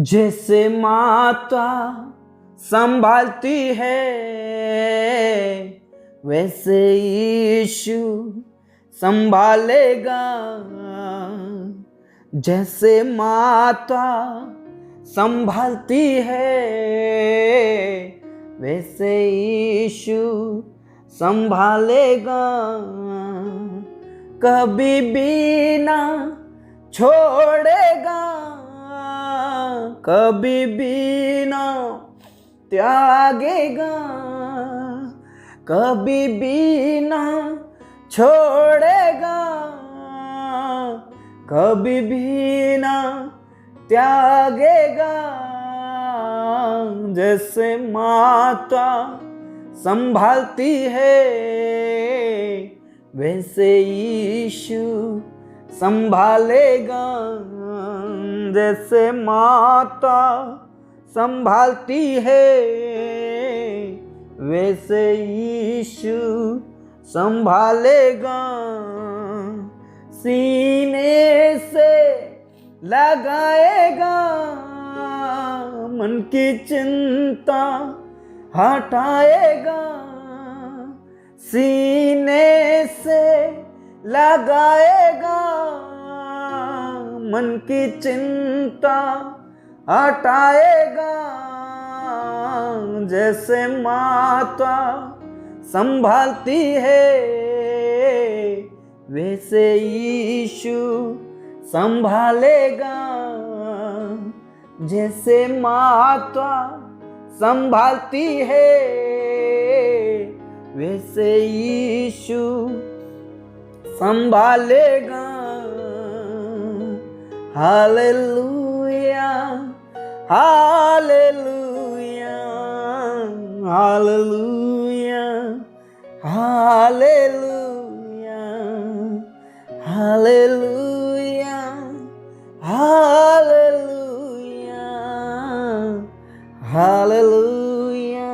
जैसे माता संभालती है वैसे यीशु संभालेगा। जैसे माता संभालती है वैसे यीशु संभालेगा। कभी भी ना छोड़ेगा, कभी भी ना त्यागेगा, कभी भी ना छोड़ेगा, कभी भी ना त्यागेगा। जैसे माता संभालती है वैसे यीशु संभालेगा। जैसे माता संभालती है वैसे यीशु संभालेगा। सीने से लगाएगा, मन की चिंता हटाएगा। सीने से लगाएगा, मन की चिंता हटाएगा। जैसे माता संभालती है वैसे यीशु संभालेगा। जैसे माता संभालती है वैसे यीशु संभालेगा। Hallelujah hallelujah hallelujah hallelujah hallelujah hallelujah hallelujah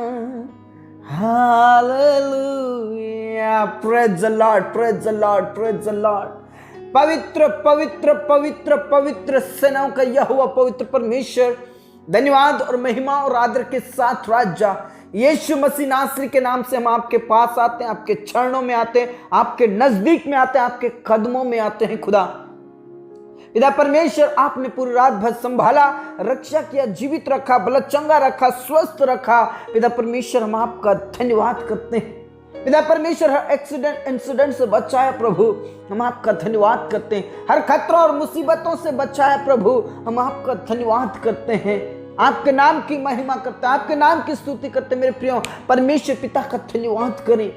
hallelujah. Praise the lord, praise the lord, praise the Lord. पवित्र पवित्र पवित्र पवित्र सेनाओं का यहोवा पवित्र परमेश्वर, धन्यवाद और महिमा और आदर के साथ राजा यीशु मसीह नासरी के नाम से हम आपके पास आते हैं, आपके चरणों में आते हैं, आपके नजदीक में आते हैं, आपके कदमों में आते हैं। खुदा पिता परमेश्वर, आपने पूरी रात भर संभाला, रक्षा किया, जीवित रखा, भला चंगा रखा, स्वस्थ रखा। पिता परमेश्वर, हम आपका धन्यवाद करते हैं। पिता परमेश्वर, हर एक्सीडेंट इंसिडेंट से बचाया प्रभु, हम आपका धन्यवाद करते हैं। हर खतरों और मुसीबतों से बचाया प्रभु, हम आपका धन्यवाद करते हैं। आपके नाम की महिमा करते हैं, आपके नाम की स्तुति करते हैं। मेरे प्रियो परमेश्वर पिता का धन्यवाद करें,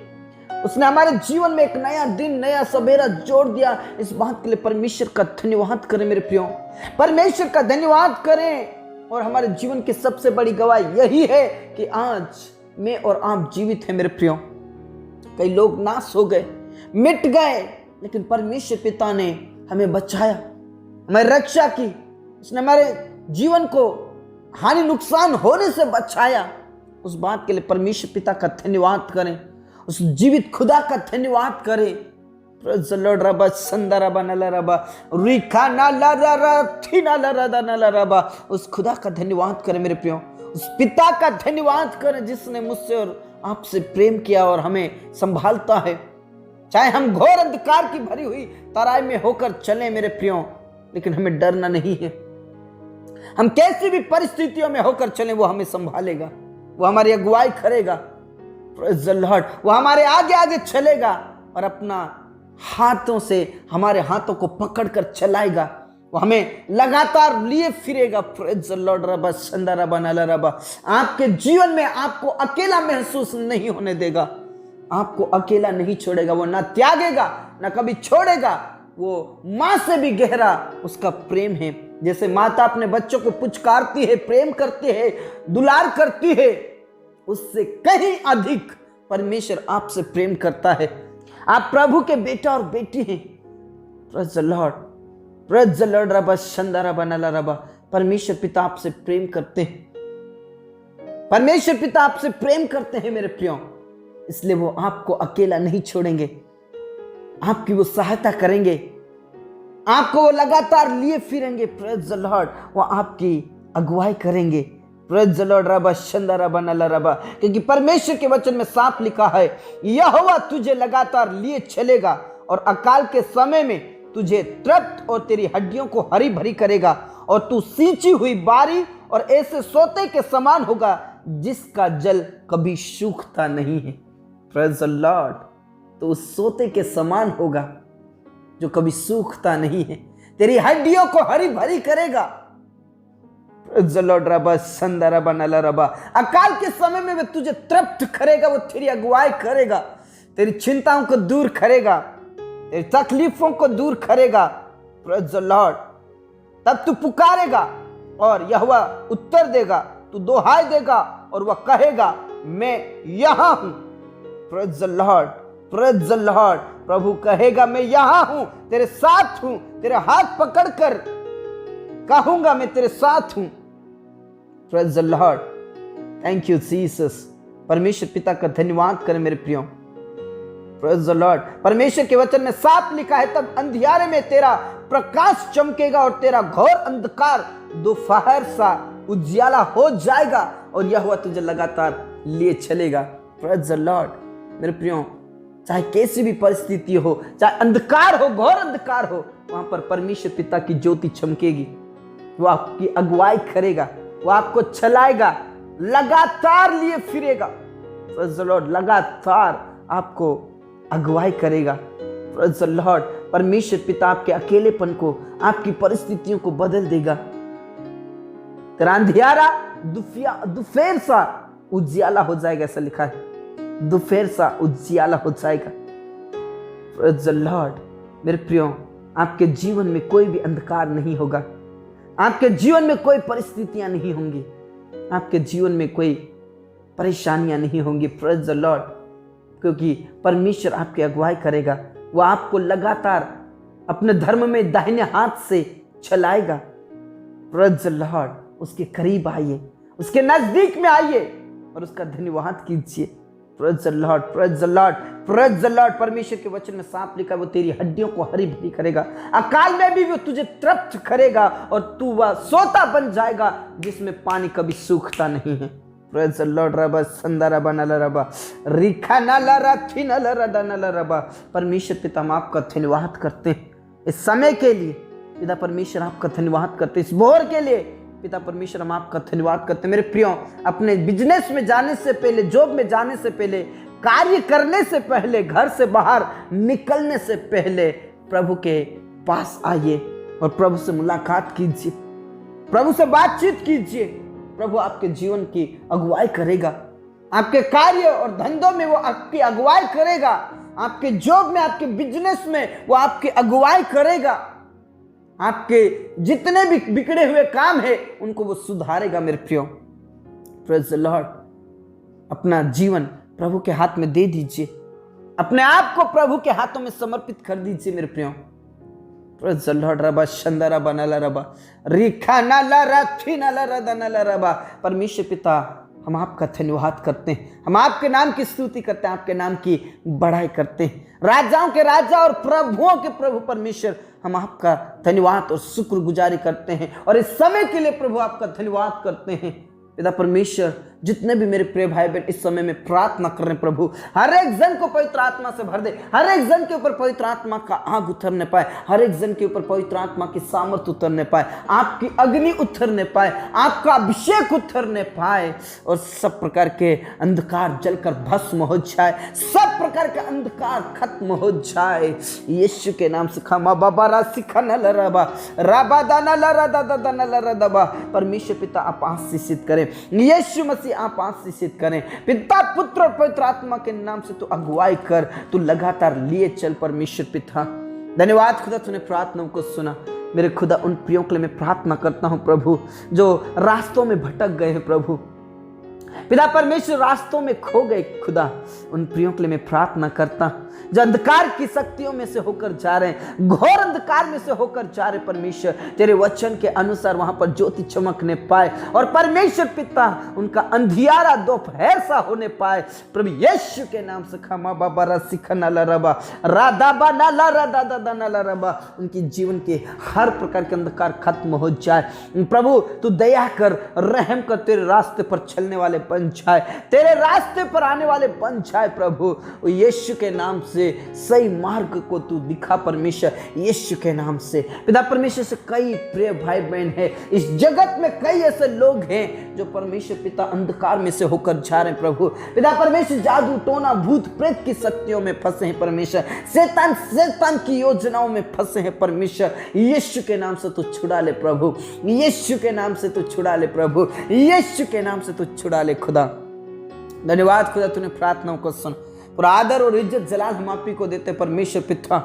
उसने हमारे जीवन में एक नया दिन, नया सवेरा जोड़ दिया। इस बात के लिए परमेश्वर का धन्यवाद करें। मेरे प्रियो परमेश्वर का धन्यवाद करें। और हमारे जीवन की सबसे बड़ी गवाही यही है कि आज मैं और आप जीवित हैं। मेरे प्रियो, कई लोग नाश हो गए, मिट गए, लेकिन परमेश्वर पिता ने हमें बचाया, हमारी रक्षा की। उसने हमारे जीवन को हानि नुकसान होने से बचाया। उस बात के लिए परमेश्वर पिता का धन्यवाद करें, उस जीवित खुदा का धन्यवाद करें। Praise the Lord. रबा संदा रबा नला रबा रिखा नाला रा थी नाला रदा नला रबा। उस खुदा का धन्यवाद करें मेरे प्रियो, उस पिता का धन्यवाद करें जिसने मुझसे और आपसे प्रेम किया और हमें संभालता है। चाहे हम घोर अंधकार की भरी हुई तराई में होकर चलें मेरे प्रियो, लेकिन हमें डरना नहीं है। हम कैसी भी परिस्थितियों में होकर चलें, वो हमें संभालेगा, वो हमारी अगुवाई करेगा। Praise the Lord. वो हमारे आगे आगे चलेगा और अपना हाथों से हमारे हाथों को पकड़कर चलाएगा। वो हमें लगातार लिए फिरेगा। Praise the Lord. रबा संदा रबा नला रबा। आपके जीवन में आपको अकेला महसूस नहीं होने देगा, आपको अकेला नहीं छोड़ेगा। वो ना त्यागेगा ना कभी छोड़ेगा। वो माँ से भी गहरा उसका प्रेम है। जैसे माता अपने बच्चों को पुचकारती है, प्रेम करती है, दुलार करती है, उससे कहीं अधिक परमेश्वर आपसे प्रेम करता है। आप प्रभु के बेटा और बेटी हैं। Praise the Lord, praise the Lord. Rava Shanda रबा नला रबा। परमेश्वर पिता आपसे प्रेम करते हैं, परमेश्वर पिता आपसे प्रेम करते हैं मेरे प्रियो, इसलिए वो आपको अकेला नहीं छोड़ेंगे, आपकी वो सहायता करेंगे, आपको वो लगातार लिए फिरेंगे। Praise the Lord. वो आपकी अगुवाई करेंगे। Praise the Lord rava Shanda रबा नला रबा, क्योंकि परमेश्वर के वचन में साफ लिखा है, यहोवा तुझे लगातार लिए चलेगा और अकाल के समय में तुझे तृप्त और तेरी हड्डियों को हरी भरी करेगा, और तू सींची हुई बारी और ऐसे सोते के समान होगा जिसका जल कभी सूखता नहीं है। प्रेज द लॉर्ड, तो उस सोते के समान होगा जो कभी सूखता नहीं है, तेरी हड्डियों को हरी भरी करेगा। प्रेज द लॉर्ड रबा संदा रबा नला रबा, अकाल के समय में वह तुझे तृप्त करेगा, वो तेरी अगुवाई करेगा, तेरी चिंताओं को दूर करेगा, तेरी तकलीफों को दूर करेगा। प्रेज द लॉर्ड, तब तू पुकारेगा और यहोवा उत्तर देगा, तू दोहाई देगा और वह कहेगा मैं यहां हूं। Praise the lord, praise the lord, प्रभु कहेगा मैं यहां हूं, तेरे साथ हूं, तेरे हाथ पकड़कर कहूंगा मैं तेरे साथ हूं। Praise the Lord, thank you Jesus. परमेश्वर पिता का धन्यवाद करें मेरे प्रियो। प्रेज द लॉर्ड, परमेश्वर के वचन में साफ लिखा है, तब अंधियारे में तेरा प्रकाश चमकेगा और तेरा घोर अंधकार दोपहर सा उजियाला हो जाएगा, और यहोवा तुझे लगातार लिए चलेगा। प्रेज द लॉर्ड मेरे प्रियो, चाहे कैसी भी परिस्थिति हो, चाहे अंधकार हो, घोर अंधकार हो, वहां पर परमेश्वर पिता की ज्योति चमकेगी, वो आपकी अगुवाई करेगा, वो आपको चलाएगा, लगातार लिए फिरेगा। प्रेज द लॉर्ड, लगातार आपको अगुवाई करेगा। प्रेज द लॉर्ड, परमेश्वर पिता आपके अकेलेपन को, आपकी परिस्थितियों को बदल देगा। तेरा अंधियारा दोपहर सा उजियाला हो जाएगा, ऐसा लिखा है, दोपहर सा उजियाला हो जाएगा। प्रेज द लॉर्ड मेरे प्रियो, आपके जीवन में कोई भी अंधकार नहीं होगा, आपके जीवन में कोई परिस्थितियां नहीं होंगी, आपके जीवन में कोई परेशानियां नहीं होंगी। प्रेज द लॉर्ड, क्योंकि परमेश्वर आपकी अगुवाई करेगा, वो आपको लगातार अपने धर्म में दाहिने हाथ से चलाएगा। प्रेज द लॉर्ड, उसके करीब आइए, उसके नजदीक में आइए और उसका धन्यवाद कीजिए। Praise the lord, praise the lord, praise the Lord. परमेश्वर के वचन में साफ लिखा, वो तेरी हड्डियों को हरी भरी करेगा, अकाल में भी वो तुझे तृप्त करेगा, और तू वह सोता बन जाएगा जिसमें पानी कभी सूखता नहीं है। प्रेज द लॉर्ड रबा संदा रबा नला रबा रिखा नला रथी नला रदा नला रबा। परमेश्वर पिता हम आपका धन्यवाद करते हैं इस समय के लिए। पिता परमेश्वर आपका धन्यवाद करते हैं इस भोर के लिए। पिता परमेश्वर हम आपका धन्यवाद करते हैं। मेरे प्रियो, अपने बिजनेस में जाने से पहले, जॉब में जाने से पहले, कार्य करने से पहले, घर से बाहर निकलने से पहले प्रभु के पास आइए और प्रभु से मुलाकात कीजिए, प्रभु से बातचीत कीजिए। प्रभु आपके जीवन की अगुवाई करेगा, आपके कार्य और धंधों में वो आपकी अगुवाई करेगा, आपके जॉब में, आपके बिजनेस में वो आपकी अगुवाई करेगा, आपके जितने भी बिगड़े हुए काम है उनको वो सुधारेगा। मेरे प्रियो, प्रेज द लॉर्ड, अपना जीवन प्रभु के हाथ में दे दीजिए, अपने आप को प्रभु के हाथों में समर्पित कर दीजिए। मेरे प्रियो, praise the Lord rava Shanda रबा नला रबा रिखा नला रथी नला रदा नला रबा। परमेश्वर पिता हम आपका धन्यवाद करते हैं, हम आपके नाम की स्तुति करते हैं, आपके नाम की बढ़ाई करते हैं। राजाओं के राजा और प्रभुओं के प्रभु परमेश्वर, हम आपका धन्यवाद और शुक्रगुजारी करते हैं, और इस समय के लिए प्रभु आपका धन्यवाद करते हैं। पिता परमेश्वर, जितने भी मेरे प्रिय भाई बहन इस समय में प्रार्थना कर रहे हैं प्रभु, हर एक जन को पवित्र आत्मा से भर दे, हर एक जन के ऊपर पवित्र आत्मा का आग उतरने पाए, हर एक जन के ऊपर पवित्र आत्मा की सामर्थ उतरने पाए, आपकी अग्नि उतरने पाए, आपका अभिषेक उतरने पाए, और सब प्रकार के अंधकार जलकर भस्म हो जाए, सब प्रकार के अंधकार खत्म हो जाए। यीशु के नाम से खमा बाबा रासिखा नल रबा रबा दाना लरा दादा नल रदबा। परमेश्वर पिता आप आशीषित करें, यीशु मसीह आप आशीषित करें। पिता, पुत्र और पवित्र आत्मा के नाम से तू अगुवाई कर, तू लगातार लिए चल। परमेश्वर पिता धन्यवाद खुदा, तूने प्रार्थनाओं को सुना। मेरे खुदा, उन प्रियों के लिए मैं प्रार्थना करता हूं प्रभु जो रास्तों में भटक गए हैं प्रभु, पिता परमेश्वर रास्तों में खो गए खुदा, उन प्रियों के लिए मैं प्रार्थना करता जो अंधकार की शक्तियों में से होकर जा रहे हैं, घोर अंधकार में से होकर जा रहे परमेश्वर, तेरे वचन के अनुसार वहां पर ज्योति चमकने पाए और परमेश्वर पिता उनका अंधियारा दोपहर सा होने पाए। प्रभु यीशु के नाम से खमा बाबा रसिखा नाला रबा राधाबा नाला राधा नाला रबा, उनकी जीवन के हर प्रकार के अंधकार खत्म हो जाए। प्रभु तू दया कर, रहम कर, तेरे रास्ते पर चलने वाले बन जाए, तेरे रास्ते पर आने वाले बन जाए। प्रभु यीशु के नाम से सही मार्ग को तू दिखा परमेश्वर, यीशु के नाम से पिता परमेश्वर से कई प्रिय भाई बहन है इस जगत में, कई ऐसे लोग हैं जो परमेश्वर पिता अंधकार में से होकर जा रहे हैं। प्रभु पिता परमेश्वर जादू टोना भूत प्रेत की शक्तियों में फंसे हैं परमेश्वर, शैतान की योजनाओं में फंसे हैं परमेश्वर, यीशु के नाम से तू छुड़ा ले प्रभु, यीशु के नाम से तू छुड़ा ले प्रभु, यीशु के नाम से तू छुड़ा ले खुदा। धन्यवाद खुदा, तूने प्रार्थनाओं को सुन। और आदर और इज्जत जलाल हम आप ही को देते परमेश्वर पिता,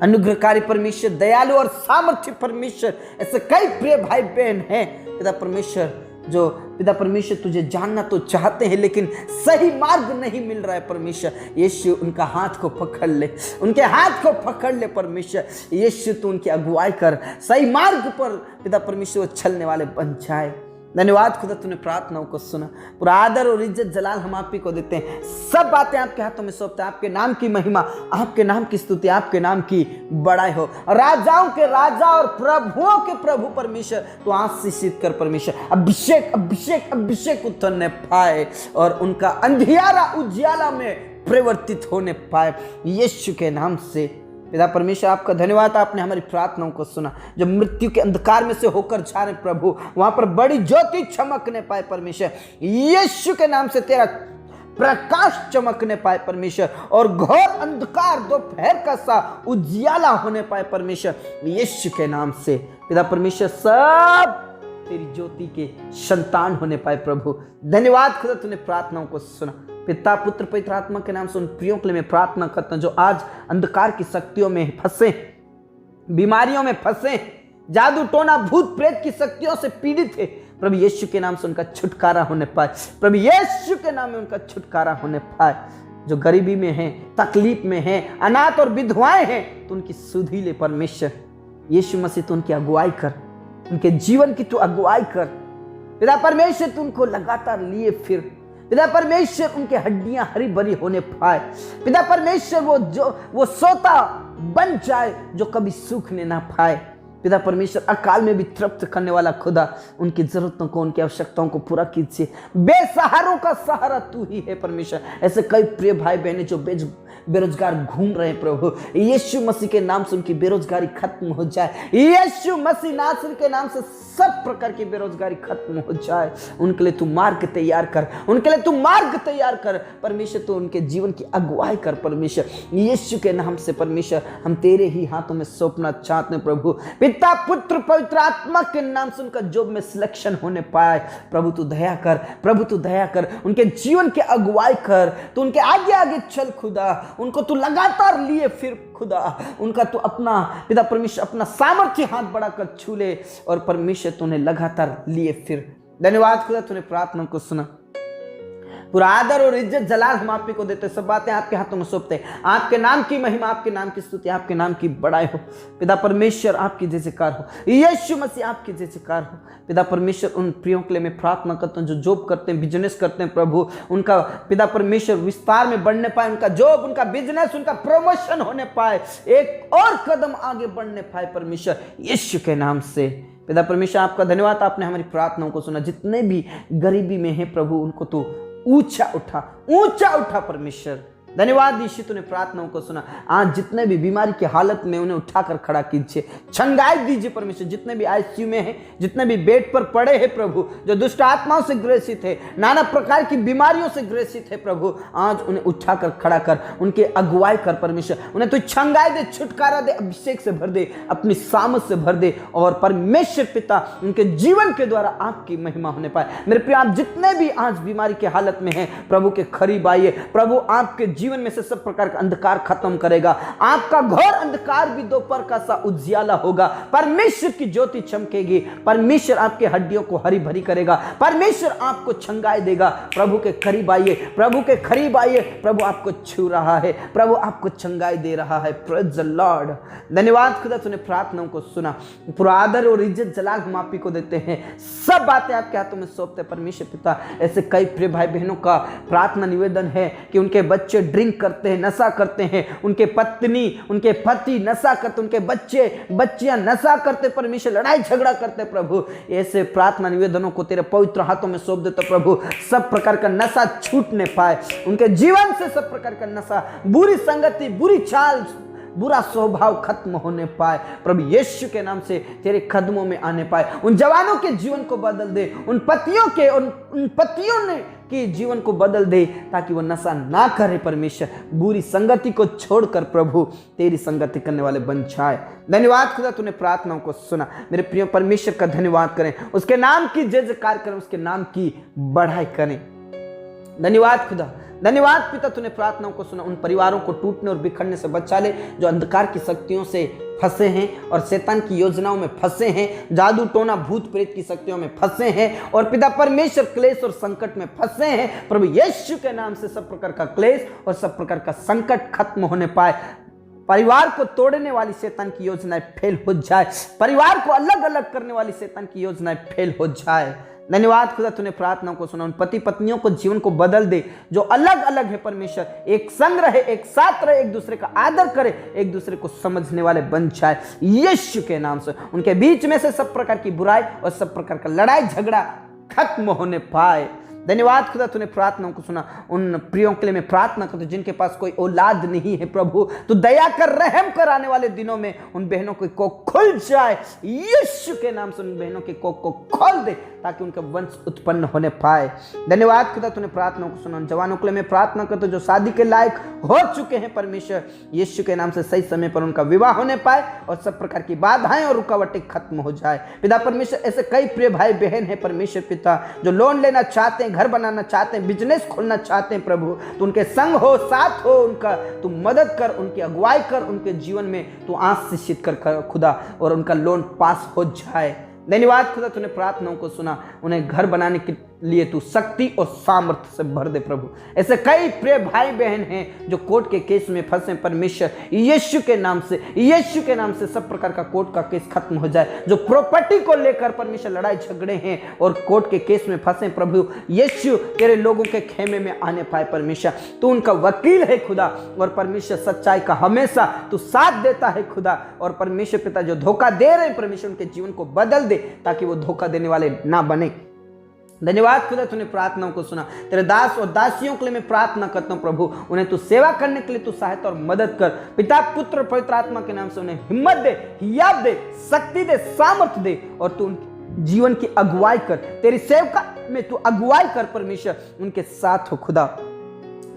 अनुग्रहकारी परमेश्वर, दयालु और सामर्थ्य परमेश्वर। ऐसे कई प्रिय भाई बहन हैं पिता परमेश्वर जो पिता परमेश्वर तुझे जानना तो चाहते हैं लेकिन सही मार्ग नहीं मिल रहा है परमेश्वर। यीशु उनका हाथ को पकड़ ले, उनके हाथ को पकड़ ले परमेश्वर। यीशु तू उनकी अगुवाई कर, सही मार्ग पर पिता परमेश्वर चलने वाले बन जाए। धन्यवाद खुदा, तूने प्रार्थनाओं को सुना। पूरा आदर और इज्जत जलाल हम आप ही को देते हैं। सब बातें आपके हाथों में सौंपते हैं। आपके नाम की महिमा, आपके नाम की स्तुति, आपके नाम की बड़ाई हो। राजाओं के राजा और प्रभुओं के प्रभु परमेश्वर तो आशीषित कर परमेश्वर। अभिषेक अभिषेक अभिषेक उतरने पाए और उनका अंधियारा उजियाला में परिवर्तित होने पाए यीशु के नाम से। पिता परमेश्वर आपका धन्यवाद, आपने हमारी प्रार्थनाओं को सुना। जब मृत्यु के अंधकार में से होकर जा रहे प्रभु, वहां पर बड़ी ज्योति चमकने पाए परमेश्वर, यीशु के नाम से तेरा प्रकाश चमकने पाए परमेश्वर, और घोर अंधकार दोपहर का सा उजियाला होने पाए परमेश्वर, यीशु के नाम से। पिता परमेश्वर सब तेरी ज्योति के संतान होने पाए प्रभु। धन्यवाद खुदा, तूने प्रार्थनाओं को सुना। पिता पुत्र पवित्र आत्मा के नाम से उन प्रियों के लिए मैं प्रार्थना करता हूं जो आज अंधकार की शक्तियों में फंसे, बीमारियों में फंसे, जादू टोना भूत प्रेत की शक्तियों से पीड़ित है। प्रभु यीशु के नाम से उनका छुटकारा होने पाए, प्रभु यीशु के नाम में उनका छुटकारा होने पाए। जो गरीबी में है, तकलीफ में है, अनाथ और विधवाएं हैं, तो उनकी सुधि ले परमेश्वर। यीशु मसीह तू उनकी अगुवाई कर, उनके जीवन की तू अगुवाई कर पिता परमेश्वर। तू उनको लगातार लिए फिर पिता परमेश्वर, उनके हड्डियां हरी भरी होने पाए पिता परमेश्वर। वो सोता बन जाए जो कभी सूखने ना पाए पिता परमेश्वर। अकाल में भी तृप्त करने वाला खुदा, उनकी जरूरतों को, उनकी आवश्यकताओं को पूरा कीजिए। बेसहारों का सहारा तू ही है परमेश्वर। ऐसे कई प्रिय भाई बहनें जो बेरोजगार घूम रहे हैं प्रभु, यीशु मसीह के नाम से उनकी बेरोजगारी खत्म हो जाए। यीशु मसीह नासरी के नाम से सब प्रकार की बेरोजगारी खत्म हो जाए। उनके लिए तू मार्ग तैयार कर, उनके लिए तू मार्ग तैयार कर परमेश्वर। तू उनके जीवन की अगुवाई कर परमेश्वर, यीशु के नाम से परमेश्वर। हम तेरे ही हाथों में सौंपना चाहते हैं प्रभु। पिता पुत्र पवित्र आत्मा के नाम से उनका जॉब में सिलेक्शन होने पाए प्रभु। तू दया कर प्रभु, तू दया कर, उनके जीवन की अगुवाई कर। तू उनके आगे आगे चल खुदा, उनको तू लगातार लिए फिर खुदा। उनका तू अपना पिता परमेश्वर अपना सामर्थ्य हाथ बढ़ाकर छू ले और परमेश्वर तूने लगातार लिए फिर। धन्यवाद खुदा, तूने प्रार्थना को सुना। पूरा आदर और इज्जत जलाल हम आप ही को देते। सब बातें आपके हाथों में सौंपते। आपके नाम की महिमा, आपके नाम की स्तुति, आपके नाम की बड़ाई हो पिता परमेश्वर। आपकी जय जयकार हो यीशु मसीह, आपकी जय जयकार हो पिता परमेश्वर। उन प्रियों के लिए मैं प्रार्थना करता हूँ जो जॉब करते हैं, बिजनेस करते हैं प्रभु, उनका पिता परमेश्वर विस्तार में बढ़ने पाए। उनका जॉब, उनका बिजनेस, उनका प्रमोशन होने पाए, एक और कदम आगे बढ़ने पाए परमेश्वर, यीशु के नाम से। पिता परमेश्वर आपका धन्यवाद, आपने हमारी प्रार्थनाओं को सुना। जितने भी गरीबी में है प्रभु, उनको तो ऊंचा उठा परमेश्वर। धन्यवाद यीशु, तूने प्रार्थनाओं को सुना। आज जितने भी बीमारी की हालत में, उन्हें उठाकर खड़ा कीजिए, छंगाई दीजिए परमेश्वर। जितने भी आईसीयू में हैं, जितने भी बेड पर पड़े हैं प्रभु, जो दुष्ट आत्माओं से ग्रसित है, नाना प्रकार की बीमारियों से ग्रसित है प्रभु, आज उन्हें उठाकर खड़ा कर, उनके अगुवाई कर परमेश्वर। उन्हें तू छंगाई दे, छुटकारा दे, अभिषेक से भर दे, अपनी सामर्थ से भर दे, और परमेश्वर पिता उनके जीवन के द्वारा आपकी महिमा होने पाए। मेरे प्रिय, आप जितने भी आज बीमारी की हालत में हैं प्रभु के करीब आइए। प्रभु आपके जीवन में से सब प्रकार का अंधकार खत्म करेगा। आपका घोर अंधकार भी दोपहर का सा उजियाला होगा। परमेश्वर की ज्योति चमकेगी। परमेश्वर आपके हड्डियों को हरी भरी करेगा। परमेश्वर आपको छंगाई देगा। प्रभु के करीब आइए, प्रभु के करीब आइए। प्रभु आपको छू रहा है, प्रभु आपको छंगाई दे रहा है। Praise the Lord. धन्यवाद खुदा, तूने प्रार्थनाओं को सुना। पूरा आदर और इज्जत जलाल हम आप ही को देते हैं। सब बातें आपके हाथों में सौंपते परमेश्वर पिता। ऐसे कई प्रिय भाई बहनों का प्रार्थना निवेदन है कि उनके बच्चे ड्रिंक करते हैं, नशा करते हैं, उनके पत्नी उनके पति नशा करते, उनके बच्चियां नशा करते, परमेश्वर लड़ाई झगड़ा करते। प्रभु ऐसे प्रार्थना निवेदनों को तेरे पवित्र हाथों में सौंप देते प्रभु। सब प्रकार का नशा छूटने पाए उनके जीवन से, सब प्रकार का नशा, बुरी संगति, बुरी चाल, बुरा स्वभाव खत्म होने पाए प्रभु यीशु के नाम से। तेरे कदमों में आने पाए। उन जवानों के जीवन को बदल दे, उन पतियों के उन पतियों ने के जीवन को बदल दे, ताकि वो नशा ना करे परमेश्वर। बुरी संगति को छोड़कर प्रभु तेरी संगति करने वाले बन जाए। धन्यवाद खुदा, तूने प्रार्थनाओं को सुना। मेरे प्रिय परमेश्वर का धन्यवाद करें, उसके नाम की जय जयकार करें, उसके नाम की बढ़ाई करें। धन्यवाद खुदा, धन्यवाद पिता, तूने प्रार्थनाओं को सुना। उन परिवारों को टूटने और बिखरने से बचा ले जो अंधकार की शक्तियों से फंसे हैं और शैतान की योजनाओं में फंसे हैं, जादू टोना भूत प्रेत की शक्तियों में फंसे हैं, और पिता परमेश्वर क्लेश और संकट में फंसे हैं। प्रभु यीशु के नाम से सब प्रकार का क्लेश और सब प्रकार का संकट खत्म होने पाए। परिवार को तोड़ने वाली शैतान की योजनाएं फेल हो जाए। परिवार को अलग अलग करने वाली शैतान की योजनाएं फेल हो जाए। धन्यवाद खुदा, तूने प्रार्थनाओं को सुना। उन पति पत्नियों को जीवन को बदल दे जो अलग अलग है परमेश्वर। एक संग रहे, एक साथ रहे, एक दूसरे का आदर करे, एक दूसरे को समझने वाले बन जाए यीशु के नाम से। उनके बीच में से सब प्रकार की बुराई और सब प्रकार का लड़ाई झगड़ा खत्म होने पाए। धन्यवाद खुदा, तूने प्रार्थनाओं को सुना। उन प्रियों के लिए मैं प्रार्थना करता हूं जिनके पास कोई औलाद नहीं है प्रभु, तो दया कर, रहम कर। आने वाले दिनों में उन बहनों की कोख खुल जाए यीशु के नाम से। उन बहनों की कोख को खोल दे ताकि उनका वंश उत्पन्न होने पाए। धन्यवाद खुदा, तूने प्रार्थनाओं को सुना। उन जवानों के लिए मैं प्रार्थना करता हूं जो शादी के लायक हो चुके हैं परमेश्वर यीशु के नाम से। सही समय पर उनका विवाह होने पाए और सब प्रकार की बाधाएं और रुकावटें खत्म हो जाए पिता परमेश्वर। ऐसे कई प्रिय भाई बहन हैं परमेश्वर पिता जो लोन लेना चाहते हैं, घर बनाना चाहते हैं, बिजनेस खोलना चाहते हैं प्रभु। तो उनके संग हो, साथ हो, उनका तू मदद कर, उनकी अगुवाई कर, उनके जीवन में तू आशीषित कर खुदा, और उनका लोन पास हो जाए। धन्यवाद खुदा, तूने प्रार्थनाओं को सुना। उन्हें घर बनाने के लिए तू शक्ति और सामर्थ्य से भर दे प्रभु। ऐसे कई प्रिय भाई बहन हैं जो कोर्ट के केस में फंसे परमेश्वर यीशु के नाम से। यीशु के नाम से सब प्रकार का कोर्ट का केस खत्म हो जाए। जो प्रॉपर्टी को लेकर परमेश्वर लड़ाई झगड़े हैं और कोर्ट के केस में फंसे प्रभु यीशु तेरे लोगों के खेमे में आने पाए परमेश्वर। तू उनका वकील है खुदा, और परमेश्वर सच्चाई का हमेशा तू साथ देता है खुदा। और परमेश्वर पिता जो धोखा दे रहे हैं परमेश्वर उनके जीवन को बदल दे ताकि वो धोखा देने वाले ना बने। धन्यवाद खुदा, तूने प्रार्थनाओं को सुना। तेरे दास और दासियों के लिए मैं प्रार्थना करता हूं प्रभु, उन्हें तू सेवा करने के लिए तू सहायता और मदद कर। पिता पुत्र पवित्र आत्मा के नाम से उन्हें हिम्मत दे, हियाब दे, शक्ति दे, सामर्थ्य दे, और तू जीवन की अगुवाई कर। तेरी सेवका में तू अगुवाई कर परमेश्वर, उनके साथ हो खुदा।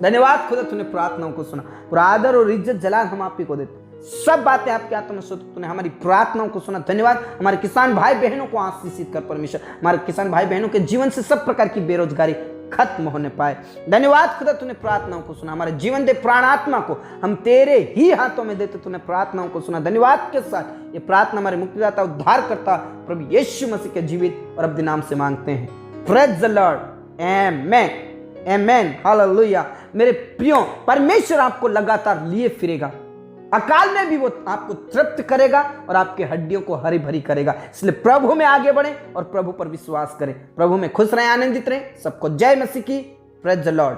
धन्यवाद खुदा, तूने प्रार्थनाओं को सुना। पूरा आदर और इज्जत जलाल हम आप ही को देते। सब बातें आपके हाथों में तूने हमारी प्रार्थनाओं को सुना। धन्यवाद। हमारे किसान भाई बहनों को आशीषित कर परमेश्वर। हमारे किसान भाई बहनों के जीवन से सब प्रकार की बेरोजगारी खत्म होने पाए। धन्यवाद खुदा, तूने प्रार्थनाओं को सुना। हमारे जीवन दे प्राण आत्मा को हम तेरे ही हाथों में देते। तूने प्रार्थनाओं को सुना। धन्यवाद के साथ ये प्रार्थना हमारे मुक्तिदाता उद्धार करता प्रभु यीशु मसीह के जीवित और अपने नाम से मांगते हैं। Praise the Lord. Amen, amen, hallelujah. मेरे प्रियो, परमेश्वर आपको लगातार लिए फिरेगा। अकाल में भी वो आपको तृप्त करेगा और आपके हड्डियों को हरी भरी करेगा। इसलिए प्रभु में आगे बढ़े और प्रभु पर विश्वास करें। प्रभु में खुश रहें, आनंदित रहें। सबको जय मसीह की। Praise the Lord.